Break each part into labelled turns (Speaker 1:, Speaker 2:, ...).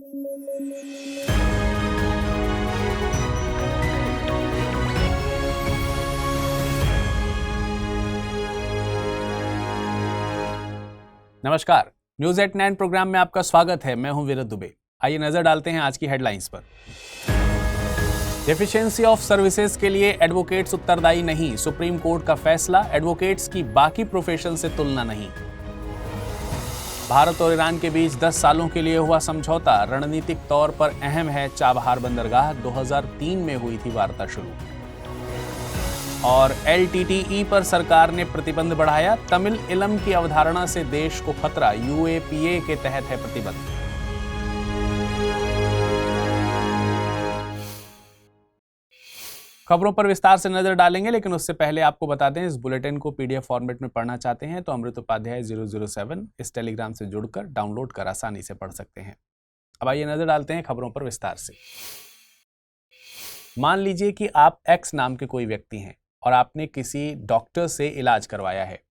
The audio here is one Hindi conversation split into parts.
Speaker 1: नमस्कार, न्यूज एट 9 प्रोग्राम में आपका स्वागत है। मैं हूं वीरत दुबे। आइए नजर डालते हैं आज की हेडलाइंस पर। डेफिशिएंसी ऑफ सर्विसेज के लिए एडवोकेट्स उत्तरदायी नहीं, सुप्रीम कोर्ट का फैसला। एडवोकेट्स की बाकी प्रोफेशन से तुलना नहीं। भारत और ईरान के बीच 10 सालों के लिए हुआ समझौता, रणनीतिक तौर पर अहम है चाबहार बंदरगाह। 2003 में हुई थी वार्ता शुरू। और LTTE पर सरकार ने प्रतिबंध बढ़ाया, तमिल इलम की अवधारणा से देश को खतरा। UAPA के तहत है प्रतिबंध। खबरों पर विस्तार से नजर डालेंगे, लेकिन उससे पहले आपको बता दें, इस बुलेटिन को PDF फॉर्मेट में पढ़ना चाहते हैं तो अमृत उपाध्याय 007 इस टेलीग्राम से जुड़कर डाउनलोड कर आसानी से पढ़ सकते हैं। अब आइए नजर डालते हैं खबरों पर विस्तार से। मान लीजिए कि आप X नाम के कोई व्यक्ति हैं और आपने किसी डॉक्टर से इलाज करवाया है।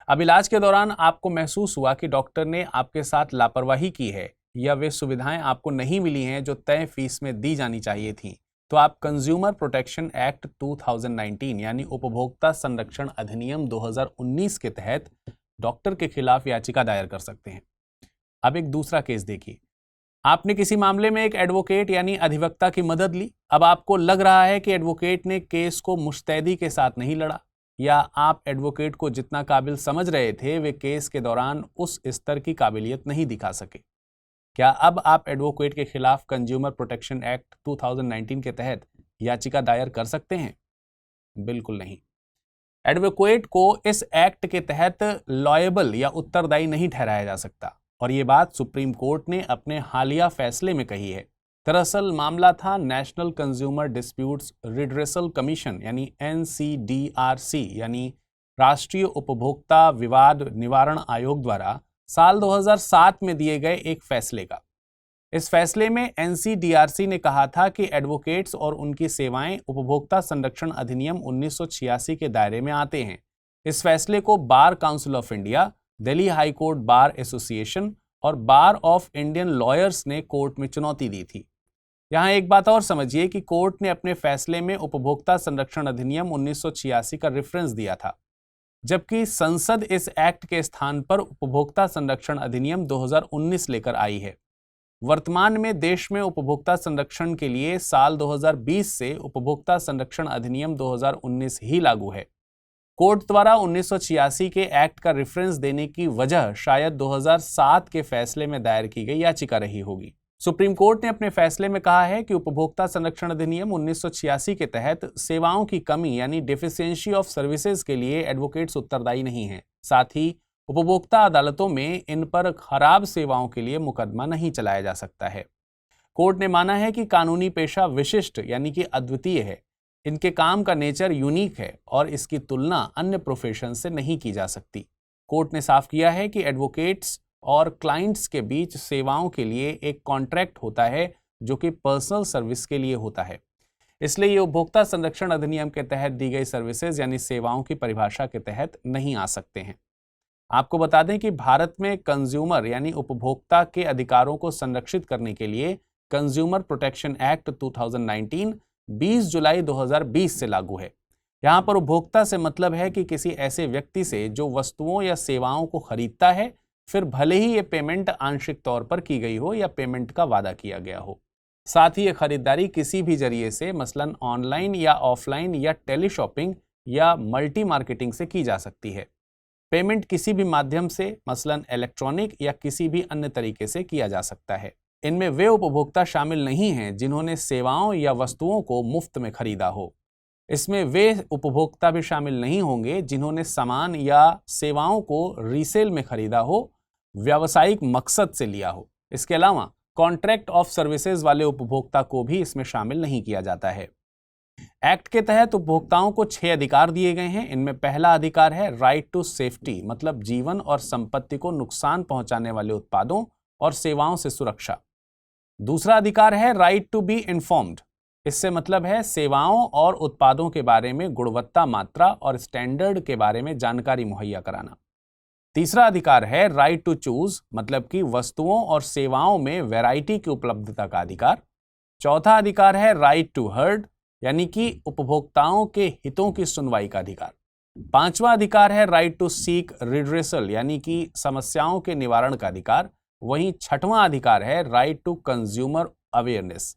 Speaker 1: अब इलाज के दौरान आपको महसूस हुआ कि डॉक्टर ने आपके साथ लापरवाही की है या वे सुविधाएं आपको नहीं मिली हैं जो तय फीस में दी जानी चाहिए थी, तो आप कंज्यूमर प्रोटेक्शन एक्ट 2019 यानी उपभोक्ता संरक्षण अधिनियम 2019 के तहत डॉक्टर के खिलाफ याचिका दायर कर सकते हैं। अब एक दूसरा केस देखिए। आपने किसी मामले में एक एडवोकेट यानी अधिवक्ता की मदद ली। अब आपको लग रहा है कि एडवोकेट ने केस को मुस्तैदी के साथ नहीं लड़ा, या आप एडवोकेट को जितना काबिल समझ रहे थे वे केस के दौरान उस स्तर की काबिलियत नहीं दिखा सके। क्या अब आप एडवोकेट के खिलाफ कंज्यूमर प्रोटेक्शन एक्ट 2019 के तहत याचिका दायर कर सकते हैं? बिल्कुल नहीं। एडवोकेट को इस एक्ट के तहत लॉयबल या उत्तरदायी नहीं ठहराया जा सकता, और ये बात सुप्रीम कोर्ट ने अपने हालिया फैसले में कही है। दरअसल मामला था national consumer disputes redressal commission यानी NCDRC यानी राष्ट्रीय उपभोक्ता विवाद निवारण आयोग द्वारा साल 2007 में दिए गए एक फैसले का। इस फैसले में NCDRC ने कहा था कि एडवोकेट्स और उनकी सेवाएं उपभोक्ता संरक्षण अधिनियम 1986 के दायरे में आते हैं। इस फैसले को bar council of India, Delhi high court bar association और बार ऑफ इंडियन लॉयर्स ने कोर्ट में चुनौती दी थी। यहां एक बात और समझिए कि कोर्ट ने अपने फैसले में उपभोक्ता संरक्षण अधिनियम 1986 का रेफरेंस दिया था, जबकि संसद इस एक्ट के स्थान पर उपभोक्ता संरक्षण अधिनियम 2019 लेकर आई है। वर्तमान में देश में उपभोक्ता संरक्षण के लिए साल 2020 से उपभोक्ता संरक्षण अधिनियम 2019 ही लागू है। कोर्ट द्वारा 1986 के एक्ट का रेफरेंस देने की वजह शायद 2007 के फैसले में दायर की गई याचिका रही होगी। सुप्रीम कोर्ट ने अपने फैसले में कहा है कि उपभोक्ता संरक्षण अधिनियम 1986 के तहत सेवाओं की कमी यानी डेफिशिएंसी ऑफ सर्विसेज के लिए एडवोकेट्स उत्तरदायी नहीं हैं। साथ ही उपभोक्ता अदालतों में इन पर खराब सेवाओं के लिए मुकदमा नहीं चलाया जा सकता है। कोर्ट ने माना है कि कानूनी पेशा विशिष्ट यानी कि अद्वितीय है, इनके काम का नेचर यूनिक है और इसकी तुलना अन्य प्रोफेशन से नहीं की जा सकती। कोर्ट ने साफ किया है कि एडवोकेट्स और क्लाइंट्स के बीच सेवाओं के लिए एक कॉन्ट्रैक्ट होता है जो कि पर्सनल सर्विस के लिए होता है। इसलिए ये उपभोक्ता संरक्षण अधिनियम के तहत दी गई सर्विसेज यानी सेवाओं की परिभाषा के तहत नहीं आ सकते हैं। आपको बता दें कि भारत में कंज्यूमर यानी उपभोक्ता के अधिकारों को संरक्षित करने के लिए कंज्यूमर प्रोटेक्शन एक्ट 2019 20 जुलाई 2020 से लागू है। यहाँ पर उपभोक्ता से मतलब है कि किसी ऐसे व्यक्ति से जो वस्तुओं या सेवाओं को खरीदता है, फिर भले ही ये पेमेंट आंशिक तौर पर की गई हो या पेमेंट का वादा किया गया हो। साथ ही ये खरीदारी किसी भी जरिए से मसलन ऑनलाइन या ऑफलाइन या टेली शॉपिंग या मल्टी मार्केटिंग से की जा सकती है। पेमेंट किसी भी माध्यम से मसलन इलेक्ट्रॉनिक या किसी भी अन्य तरीके से किया जा सकता है। इनमें वे उपभोक्ता शामिल नहीं हैं जिन्होंने सेवाओं या वस्तुओं को मुफ्त में खरीदा हो। इसमें वे उपभोक्ता भी शामिल नहीं होंगे जिन्होंने सामान या सेवाओं को रीसेल में खरीदा हो, व्यावसायिक मकसद से लिया हो। इसके अलावा कॉन्ट्रैक्ट ऑफ सर्विसेज वाले उपभोक्ता को भी इसमें शामिल नहीं किया जाता है। एक्ट के तहत उपभोक्ताओं को 6 अधिकार दिए गए हैं। इनमें पहला अधिकार है राइट टू सेफ्टी, मतलब जीवन और संपत्ति को नुकसान पहुंचाने वाले उत्पादों और सेवाओं से सुरक्षा। दूसरा अधिकार है राइट टू बी इन्फॉर्म्ड, इससे मतलब है सेवाओं और उत्पादों के बारे में गुणवत्ता, मात्रा और स्टैंडर्ड के बारे में जानकारी मुहैया कराना। तीसरा अधिकार है राइट टू चूज, मतलब कि वस्तुओं और सेवाओं में वैरायटी की उपलब्धता का अधिकार। चौथा अधिकार है राइट टू हर्ड, यानी कि उपभोक्ताओं के हितों की सुनवाई का अधिकार। पांचवा अधिकार है राइट टू सीक रिड्रेसल, यानी कि समस्याओं के निवारण का अधिकार। वहीं छठवां अधिकार है राइट टू कंज्यूमर अवेयरनेस।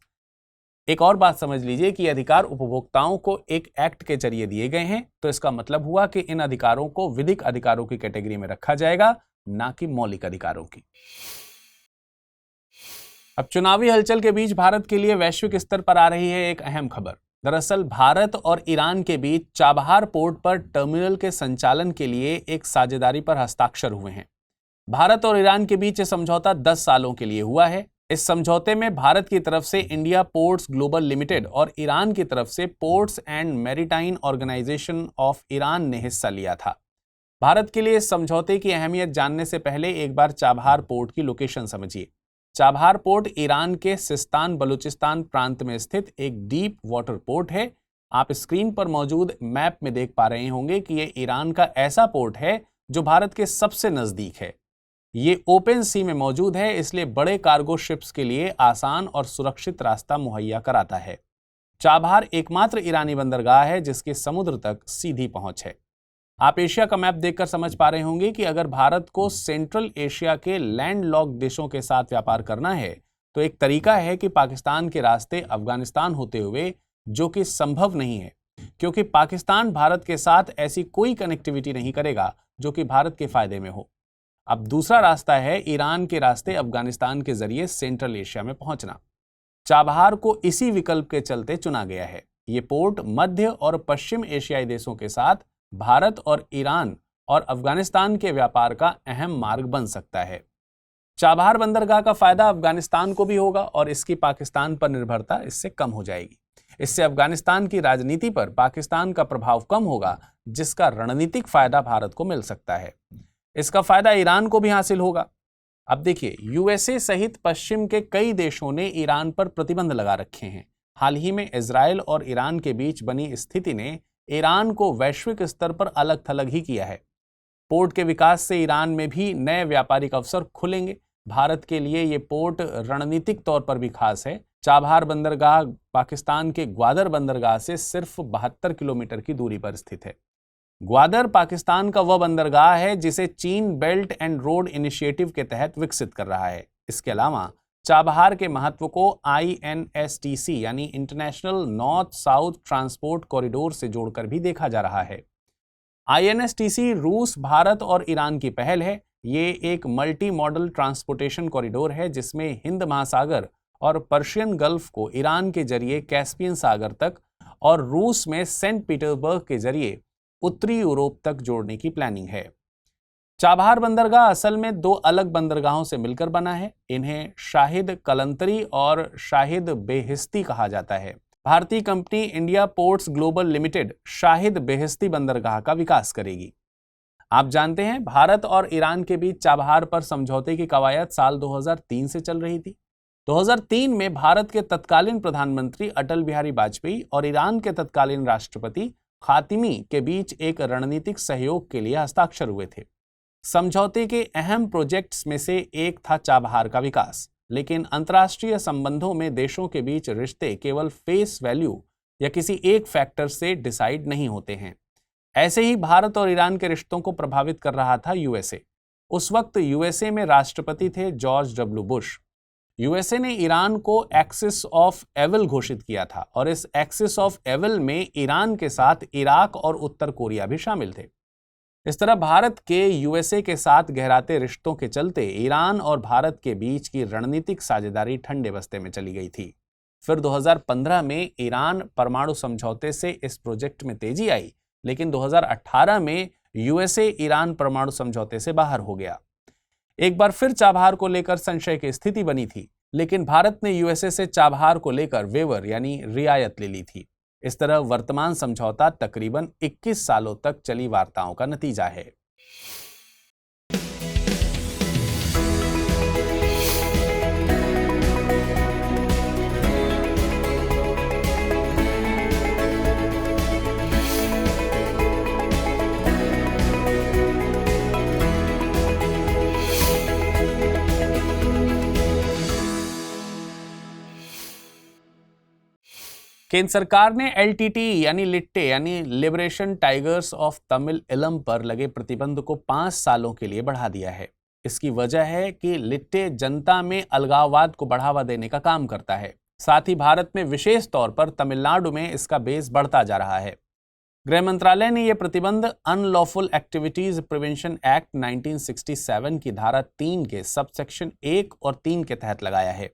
Speaker 1: एक और बात समझ लीजिए कि अधिकार उपभोक्ताओं को एक एक्ट के जरिए दिए गए हैं, तो इसका मतलब हुआ कि इन अधिकारों को विधिक अधिकारों की कैटेगरी में रखा जाएगा, ना कि मौलिक अधिकारों की। अब चुनावी हलचल के बीच भारत के लिए वैश्विक स्तर पर आ रही है एक अहम खबर। दरअसल भारत और ईरान के बीच चाबहार पोर्ट पर टर्मिनल के संचालन के लिए एक साझेदारी पर हस्ताक्षर हुए हैं। भारत और ईरान के बीच यह समझौता 10 सालों के लिए हुआ है। इस समझौते में भारत की तरफ से इंडिया पोर्ट्स ग्लोबल लिमिटेड और ईरान की तरफ से ports and maritime organisation of Iran ने हिस्सा लिया था। भारत के लिए इस समझौते की अहमियत जानने से पहले एक बार चाबहार पोर्ट की लोकेशन समझिए। चाबहार पोर्ट ईरान के सिस्तान बलूचिस्तान प्रांत में स्थित एक डीप वाटर पोर्ट है। आप स्क्रीन पर मौजूद मैप में देख पा रहे होंगे कि यह ईरान का ऐसा पोर्ट है जो भारत के सबसे नजदीक है। ये ओपन सी में मौजूद है, इसलिए बड़े कार्गो शिप्स के लिए आसान और सुरक्षित रास्ता मुहैया कराता है। चाबहार एकमात्र ईरानी बंदरगाह है जिसकी समुद्र तक सीधी पहुंच है। आप एशिया का मैप देखकर समझ पा रहे होंगे कि अगर भारत को सेंट्रल एशिया के लैंडलॉक्ड देशों के साथ व्यापार करना है तो एक तरीका है कि पाकिस्तान के रास्ते अफगानिस्तान होते हुए, जो कि संभव नहीं है क्योंकि पाकिस्तान भारत के साथ ऐसी कोई कनेक्टिविटी नहीं करेगा जो कि भारत के फायदे में हो। अब दूसरा रास्ता है ईरान के रास्ते अफगानिस्तान के जरिए सेंट्रल एशिया में पहुंचना। चाबहार को इसी विकल्प के चलते चुना गया है। ये पोर्ट मध्य और पश्चिम एशियाई देशों के साथ भारत और ईरान और अफगानिस्तान के व्यापार का अहम मार्ग बन सकता है। चाबहार बंदरगाह का फायदा अफगानिस्तान को भी होगा और इसकी पाकिस्तान पर निर्भरता इससे कम हो जाएगी। इससे अफगानिस्तान की राजनीति पर पाकिस्तान का प्रभाव कम होगा, जिसका रणनीतिक फायदा भारत को मिल सकता है। इसका फायदा ईरान को भी हासिल होगा। अब देखिए, यूएसए सहित पश्चिम के कई देशों ने ईरान पर प्रतिबंध लगा रखे हैं। हाल ही में इजराइल और ईरान के बीच बनी स्थिति ने ईरान को वैश्विक स्तर पर अलग थलग ही किया है। पोर्ट के विकास से ईरान में भी नए व्यापारिक अवसर खुलेंगे। भारत के लिए ये पोर्ट रणनीतिक तौर पर भी खास है। चाबहार बंदरगाह पाकिस्तान के ग्वादर बंदरगाह से सिर्फ 72 किलोमीटर की दूरी पर स्थित है। ग्वादर पाकिस्तान का वह बंदरगाह है जिसे चीन बेल्ट एंड रोड इनिशिएटिव के तहत विकसित कर रहा है। इसके अलावा चाबहार के महत्व को INSTC यानी international north south transport corridor से जोड़कर भी देखा जा रहा है। INSTC रूस, भारत और ईरान की पहल है। ये एक मल्टी मॉडल ट्रांसपोर्टेशन कॉरिडोर है जिसमें हिंद महासागर और पर्शियन गल्फ को ईरान के जरिए कैस्पियन सागर तक और रूस में सेंट पीटर्सबर्ग के जरिए उत्तरी यूरोप तक जोड़ने की प्लानिंग है। चाबहार बंदरगाह असल में 2 अलग बंदरगाहों से मिलकर बना है। इन्हें शाहिद कलंतरी और शाहिद बेहिस्ती कहा जाता है। भारतीय company India ports global Limited Shahid Beheshti बंदरगाह का विकास करेगी। आप जानते हैं, भारत और ईरान के बीच चाबहार पर समझौते की कवायद साल 2003 से चल रही थी। 2003 में भारत के तत्कालीन प्रधानमंत्री अटल बिहारी वाजपेयी और ईरान के तत्कालीन राष्ट्रपति खातिमी के बीच एक रणनीतिक सहयोग के लिए हस्ताक्षर हुए थे। समझौते के अहम प्रोजेक्ट्स में से एक था चाबहार का विकास, लेकिन अंतर्राष्ट्रीय संबंधों में देशों के बीच रिश्ते केवल फेस वैल्यू या किसी एक फैक्टर से डिसाइड नहीं होते हैं। ऐसे ही भारत और ईरान के रिश्तों को प्रभावित कर रहा था यूएसए। उस वक्त यूएसए में राष्ट्रपति थे जॉर्ज डब्ल्यू बुश। यूएसए ने ईरान को एक्सिस ऑफ एविल घोषित किया था और इस एक्सिस ऑफ एविल में ईरान के साथ इराक और उत्तर कोरिया भी शामिल थे। इस तरह भारत के यूएसए के साथ गहराते रिश्तों के चलते ईरान और भारत के बीच की रणनीतिक साझेदारी ठंडे बस्ते में चली गई थी। फिर 2015 में ईरान परमाणु समझौते से इस प्रोजेक्ट में तेजी आई, लेकिन 2018 में यूएसए ईरान परमाणु समझौते से बाहर हो गया। एक बार फिर चाबहार को लेकर संशय की स्थिति बनी थी, लेकिन भारत ने यूएसए से चाबहार को लेकर वेवर यानी रियायत ले ली थी। इस तरह वर्तमान समझौता तकरीबन 21 सालों तक चली वार्ताओं का नतीजा है। केंद्र सरकार ने LTT यानी लिट्टे यानी लिबरेशन टाइगर्स ऑफ तमिल इलम पर लगे प्रतिबंध को 5 सालों के लिए बढ़ा दिया है। इसकी वजह है कि लिट्टे जनता में अलगाववाद को बढ़ावा देने का काम करता है। साथ ही भारत में विशेष तौर पर तमिलनाडु में इसका बेस बढ़ता जा रहा है। गृह मंत्रालय ने यह प्रतिबंध अनलॉफुल एक्टिविटीज प्रिवेंशन एक्ट 1967 की धारा 3 के सबसेक्शन 1 और 3 के तहत लगाया है।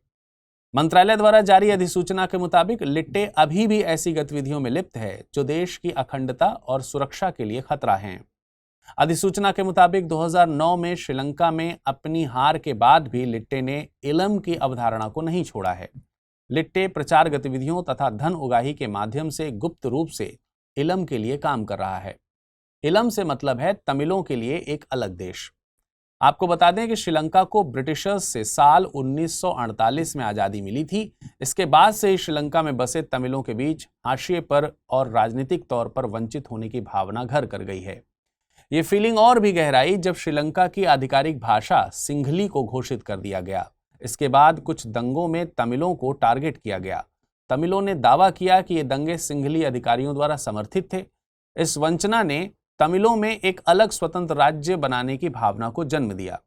Speaker 1: मंत्रालय द्वारा जारी अधिसूचना के मुताबिक लिट्टे अभी भी ऐसी गतिविधियों में लिप्त है जो देश की अखंडता और सुरक्षा के लिए खतरा हैं। अधिसूचना के मुताबिक 2009 में श्रीलंका में अपनी हार के बाद भी लिट्टे ने इलम की अवधारणा को नहीं छोड़ा है। लिट्टे प्रचार गतिविधियों तथा धन उगाही के माध्यम से गुप्त रूप से इलम के लिए काम कर रहा है। इलम से मतलब है तमिलों के लिए एक अलग देश। आपको बता दें कि श्रीलंका को ब्रिटिशर्स से साल 1948 में आज़ादी मिली थी। इसके बाद से ही श्रीलंका में बसे तमिलों के बीच हाशिए पर और राजनीतिक तौर पर वंचित होने की भावना घर कर गई है। ये फीलिंग और भी गहराई जब श्रीलंका की आधिकारिक भाषा सिंघली को घोषित कर दिया गया। इसके बाद कुछ दंगों में तमिलों को टारगेट किया गया। तमिलों ने दावा किया कि ये दंगे सिंघली अधिकारियों द्वारा समर्थित थे। इस वंचना ने तमिलों में एक अलग स्वतंत्र राज्य बनाने की भावना को जन्म दिया।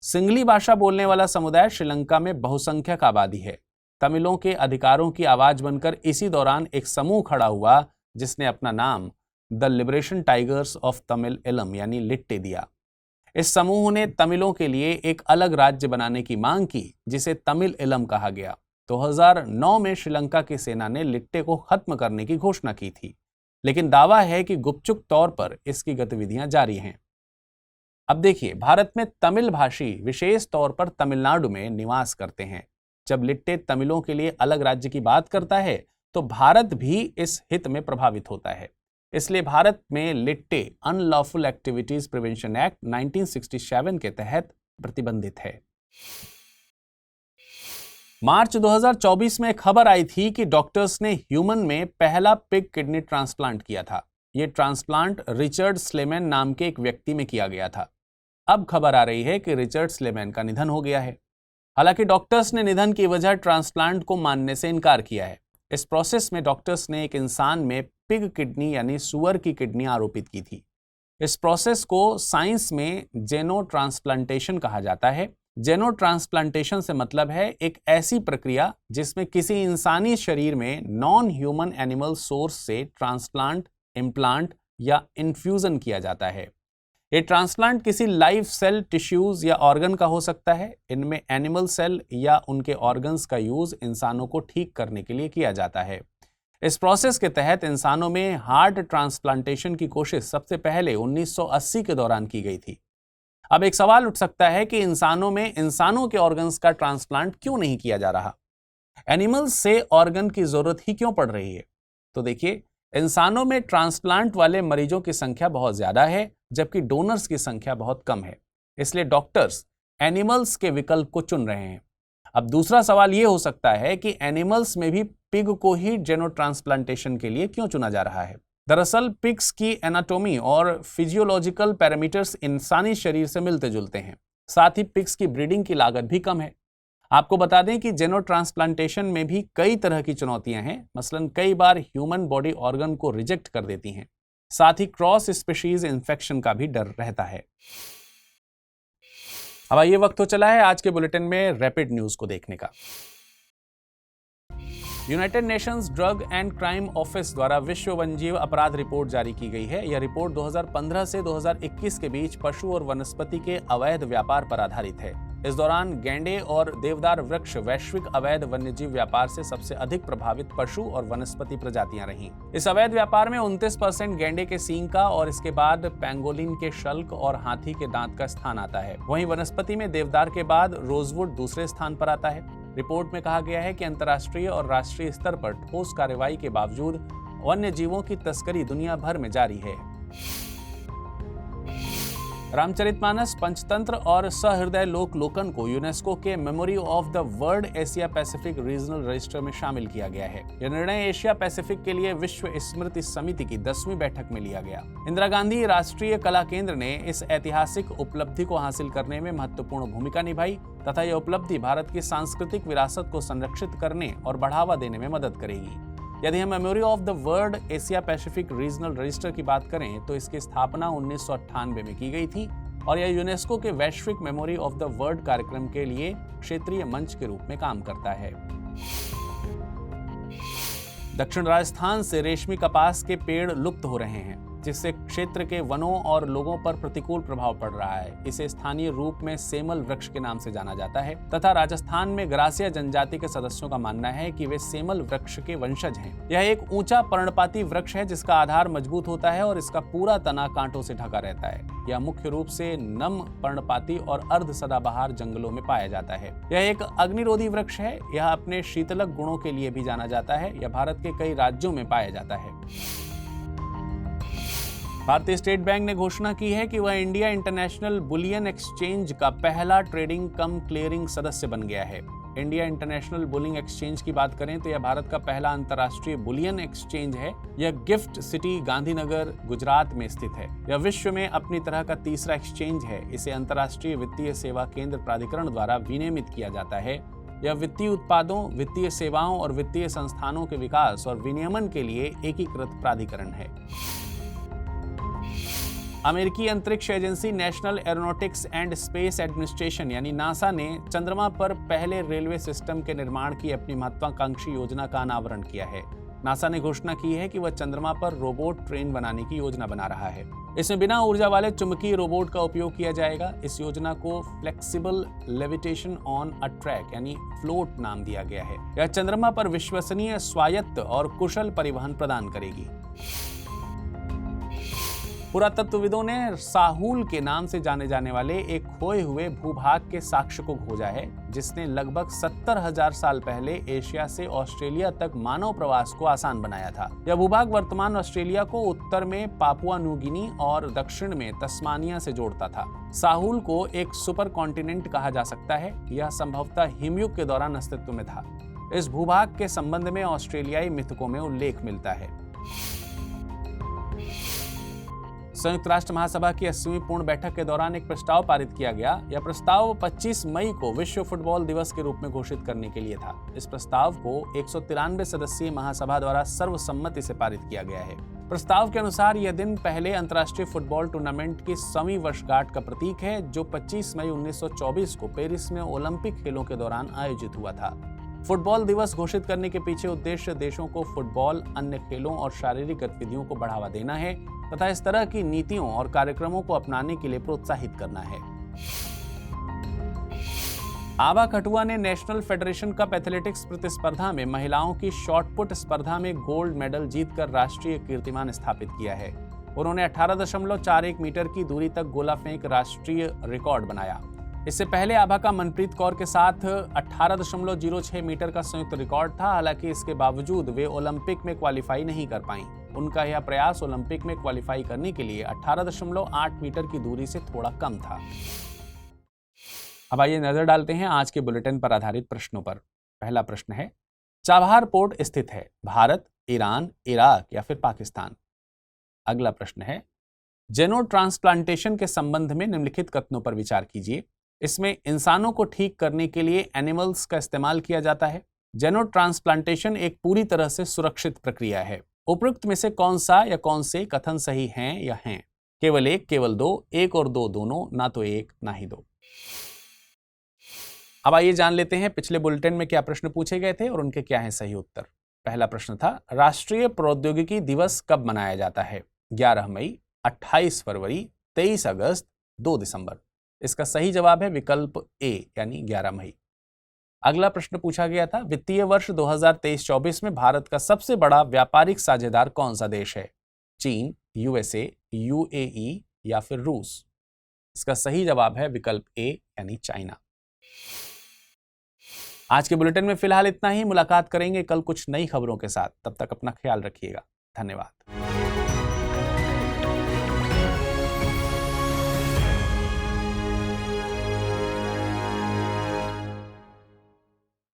Speaker 1: सिंघली भाषा बोलने वाला समुदाय श्रीलंका में बहुसंख्यक आबादी है। तमिलों के अधिकारों की आवाज बनकर इसी दौरान एक समूह खड़ा हुआ जिसने अपना नाम the liberation tigers of Tamil इलम यानी लिट्टे दिया। इस समूह ने तमिलों के लिए एक अलग राज्य बनाने की मांग की जिसे तमिल इलम कहा गया। 2009 में श्रीलंका की सेना ने लिट्टे को खत्म करने की घोषणा की थी, लेकिन दावा है कि गुपचुप तौर पर इसकी गतिविधियां जारी हैं। अब देखिए, भारत में तमिल भाषी विशेष तौर पर तमिलनाडु में निवास करते हैं। जब लिट्टे तमिलों के लिए अलग राज्य की बात करता है तो भारत भी इस हित में प्रभावित होता है। इसलिए भारत में लिट्टे अनलॉफुल एक्टिविटीज प्रिवेंशन एक्ट 1967 के तहत प्रतिबंधित है। मार्च 2024 में खबर आई थी कि डॉक्टर्स ने ह्यूमन में पहला पिग किडनी ट्रांसप्लांट किया था। यह ट्रांसप्लांट रिचर्ड स्लेमैन नाम के एक व्यक्ति में किया गया था। अब खबर आ रही है कि रिचर्ड स्लेमैन का निधन हो गया है। हालांकि डॉक्टर्स ने निधन की वजह ट्रांसप्लांट को मानने से इनकार किया है। इस प्रोसेस में डॉक्टर्स ने एक इंसान में पिग किडनी यानी सुअर की किडनी आरोपित की थी। इस प्रोसेस को साइंस में जेनो ट्रांसप्लांटेशन कहा जाता है। जेनो ट्रांसप्लांटेशन से मतलब है एक ऐसी प्रक्रिया जिसमें किसी इंसानी शरीर में नॉन ह्यूमन एनिमल सोर्स से ट्रांसप्लांट, इम्प्लांट या इन्फ्यूजन किया जाता है। ये ट्रांसप्लांट किसी लाइव सेल, टिश्यूज या ऑर्गन का हो सकता है। इनमें एनिमल सेल या उनके ऑर्गन्स का यूज इंसानों को ठीक करने के लिए किया जाता है। इस प्रोसेस के तहत इंसानों में हार्ट ट्रांसप्लांटेशन की कोशिश सबसे पहले 1980 के दौरान की गई थी। अब एक सवाल उठ सकता है कि इंसानों में इंसानों के ऑर्गन्स का ट्रांसप्लांट क्यों नहीं किया जा रहा? एनिमल्स से ऑर्गन की जरूरत ही क्यों पड़ रही है? तो देखिए, इंसानों में ट्रांसप्लांट वाले मरीजों की संख्या बहुत ज्यादा है, जबकि डोनर्स की संख्या बहुत कम है। इसलिए डॉक्टर्स एनिमल्स के विकल्प को चुन रहे हैं। अब दूसरा सवाल यह हो सकता है कि एनिमल्स में भी पिग को ही जेनो ट्रांसप्लांटेशन के लिए क्यों चुना जा रहा है? दरअसल पिग्स की एनाटॉमी और फिजियोलॉजिकल पैरामीटर्स इंसानी शरीर से मिलते जुलते हैं। साथ ही पिग्स की ब्रीडिंग की लागत भी कम है। आपको बता दें कि जेनो ट्रांसप्लांटेशन में भी कई तरह की चुनौतियां हैं। मसलन कई बार ह्यूमन बॉडी ऑर्गन को रिजेक्ट कर देती हैं। साथ ही क्रॉस स्पीशीज इन्फेक्शन का भी डर रहता है। अब ये वक्त हो चला है आज के बुलेटिन में रैपिड न्यूज को देखने का। United Nations drug and crime office द्वारा विश्व वन्यजीव अपराध रिपोर्ट जारी की गई है। यह रिपोर्ट 2015 से 2021 के बीच पशु और वनस्पति के अवैध व्यापार पर आधारित है। इस दौरान गैंडे और देवदार वृक्ष वैश्विक अवैध वन्यजीव व्यापार से सबसे अधिक प्रभावित पशु और वनस्पति प्रजातियां रहीं। इस अवैध व्यापार में 29% गैंडे के सींग का और इसके बाद पैंगोलिन के शल्क और हाथी के दांत का स्थान आता है। वहीं वनस्पति में देवदार के बाद रोजवुड दूसरे स्थान पर आता है। रिपोर्ट में कहा गया है कि अंतर्राष्ट्रीय और राष्ट्रीय स्तर पर ठोस कार्रवाई के बावजूद वन्य जीवों की तस्करी दुनिया भर में जारी है। रामचरितमानस, पंचतंत्र और सहृदय लोक लोकन को यूनेस्को के memory of the world Asia Pacific regional register में शामिल किया गया है। यह निर्णय एशिया पैसिफिक के लिए विश्व स्मृति समिति की 10वीं बैठक में लिया गया। इंदिरा गांधी राष्ट्रीय कला केंद्र ने इस ऐतिहासिक उपलब्धि को हासिल करने में महत्वपूर्ण भूमिका निभाई तथा यह उपलब्धि भारत की सांस्कृतिक विरासत को संरक्षित करने और बढ़ावा देने में मदद करेगी। यदि हम memory of the world Asia Pacific regional register की बात करें तो इसकी स्थापना 1998 में की गई थी और यह यूनेस्को के वैश्विक मेमोरी ऑफ द वर्ल्ड कार्यक्रम के लिए क्षेत्रीय मंच के रूप में काम करता है। दक्षिण राजस्थान से रेशमी कपास के पेड़ लुप्त हो रहे हैं, जिससे क्षेत्र के वनों और लोगों पर प्रतिकूल प्रभाव पड़ रहा है। इसे स्थानीय रूप में सेमल वृक्ष के नाम से जाना जाता है तथा राजस्थान में ग्रासिया जनजाति के सदस्यों का मानना है कि वे सेमल वृक्ष के वंशज हैं। यह एक ऊंचा पर्णपाती वृक्ष है जिसका आधार मजबूत होता है और इसका पूरा तना कांटों से ढका रहता है। यह मुख्य रूप से नम पर्णपाती और अर्ध सदाबहार जंगलों में पाया जाता है। यह एक अग्निरोधी वृक्ष है। यह अपने शीतलक गुणों के लिए भी जाना जाता है। यह भारत के कई राज्यों में पाया जाता है। भारतीय स्टेट बैंक ने घोषणा की है कि वह इंडिया इंटरनेशनल बुलियन एक्सचेंज का पहला ट्रेडिंग कम क्लियरिंग सदस्य बन गया है। इंडिया इंटरनेशनल बुलियन एक्सचेंज की बात करें तो यह भारत का पहला अंतर्राष्ट्रीय बुलियन एक्सचेंज है। यह गिफ्ट सिटी गांधीनगर गुजरात में स्थित है। यह विश्व में अपनी तरह का तीसरा एक्सचेंज है। इसे अंतर्राष्ट्रीय वित्तीय सेवा केंद्र प्राधिकरण द्वारा विनियमित किया जाता है। यह वित्तीय उत्पादों, वित्तीय सेवाओं और वित्तीय संस्थानों के विकास और विनियमन के लिए एकीकृत प्राधिकरण है। अमेरिकी अंतरिक्ष agency national aeronautics and space administration यानी नासा ने चंद्रमा पर पहले रेलवे सिस्टम के निर्माण की अपनी महत्वाकांक्षी योजना का अनावरण किया है। नासा ने घोषणा की है कि वह चंद्रमा पर रोबोट ट्रेन बनाने की योजना बना रहा है। इसमें बिना ऊर्जा वाले चुंबकीय रोबोट का उपयोग किया जाएगा। इस योजना को flexible levitation on a track यानी फ्लोट नाम दिया गया है। यह चंद्रमा पर विश्वसनीय, स्वायत्त और कुशल परिवहन प्रदान करेगी। पुरातत्वविदों ने साहुल के नाम से जाने जाने वाले एक खोए हुए भूभाग के साक्ष्य को खोजा है, जिसने लगभग 70,000 साल पहले एशिया से ऑस्ट्रेलिया तक मानव प्रवास को आसान बनाया था। यह भूभाग वर्तमान ऑस्ट्रेलिया को उत्तर में पापुआ न्यू गिनी और दक्षिण में तस्मानिया से जोड़ता था। साहुल को एक सुपर कॉन्टिनेंट कहा जा सकता है। यह संभवतः हिमयुग के दौरान अस्तित्व में था। इस भूभाग के संबंध में ऑस्ट्रेलियाई मिथकों में उल्लेख मिलता है। संयुक्त राष्ट्र महासभा की 80वीं पूर्ण बैठक के दौरान एक प्रस्ताव पारित किया गया। यह प्रस्ताव 25 मई को विश्व फुटबॉल दिवस के रूप में घोषित करने के लिए था। इस प्रस्ताव को 193 सदस्यीय महासभा द्वारा सर्वसम्मति से पारित किया गया है। प्रस्ताव के अनुसार यह दिन पहले अंतर्राष्ट्रीय फुटबॉल टूर्नामेंट की 100वीं वर्षगांठ का प्रतीक है, जो 25 मई 1924 को पेरिस में ओलंपिक खेलों के दौरान आयोजित हुआ था। फुटबॉल दिवस घोषित करने के पीछे उद्देश्य देशों को फुटबॉल, अन्य खेलों और शारीरिक गतिविधियों को बढ़ावा देना है तथा इस तरह की नीतियों और कार्यक्रमों को अपनाने के लिए प्रोत्साहित करना है। आभा खटुआ ने नेशनल फेडरेशन कप एथलेटिक्स प्रतिस्पर्धा में महिलाओं की शॉटपुट स्पर्धा में गोल्ड मेडल जीतकर राष्ट्रीय कीर्तिमान स्थापित किया है। उन्होंने 18.41 मीटर की दूरी तक गोला फेंक राष्ट्रीय रिकॉर्ड बनाया। इससे पहले आभा का मनप्रीत कौर के साथ 18.06 मीटर का संयुक्त रिकॉर्ड था। हालांकि इसके बावजूद वे ओलंपिक में क्वालिफाई नहीं कर पाईं। उनका यह प्रयास ओलंपिक में क्वालिफाई करने के लिए 18.8 मीटर की दूरी से थोड़ा कम था। अब आइए नजर डालते हैं आज के बुलेटिन पर आधारित प्रश्नों पर। पहला प्रश्न है, चाबहार पोर्ट स्थित है भारत, ईरान, इराक या फिर पाकिस्तान? अगला प्रश्न है, जेनो ट्रांसप्लांटेशन के संबंध में निम्नलिखित कथनों पर विचार कीजिए। इसमें इंसानों को ठीक करने के लिए एनिमल्स का इस्तेमाल किया जाता है। जेनो ट्रांसप्लांटेशन एक पूरी तरह से सुरक्षित प्रक्रिया है। उपरोक्त में से कौन सा या कौन से कथन सही हैं या हैं? केवल एक, केवल दो, एक और दो दोनों, ना तो एक ना ही दो। अब आइए जान लेते हैं पिछले बुलेटिन में क्या प्रश्न पूछे गए थे और उनके क्या हैं सही उत्तर। पहला प्रश्न था, राष्ट्रीय प्रौद्योगिकी दिवस कब मनाया जाता है? 11 मई, 28 फरवरी, 23 अगस्त, 2 दिसंबर। इसका सही जवाब है विकल्प ए यानी 11 मई। अगला प्रश्न पूछा गया था, वित्तीय वर्ष 2023-24 में भारत का सबसे बड़ा व्यापारिक साझेदार कौन सा देश है? चीन, यूएसए, यूएई या फिर रूस? इसका सही जवाब है विकल्प ए यानी चाइना। आज के बुलेटिन में फिलहाल इतना ही। मुलाकात करेंगे कल कुछ नई खबरों के साथ। तब तक अपना ख्याल रखिएगा। धन्यवाद।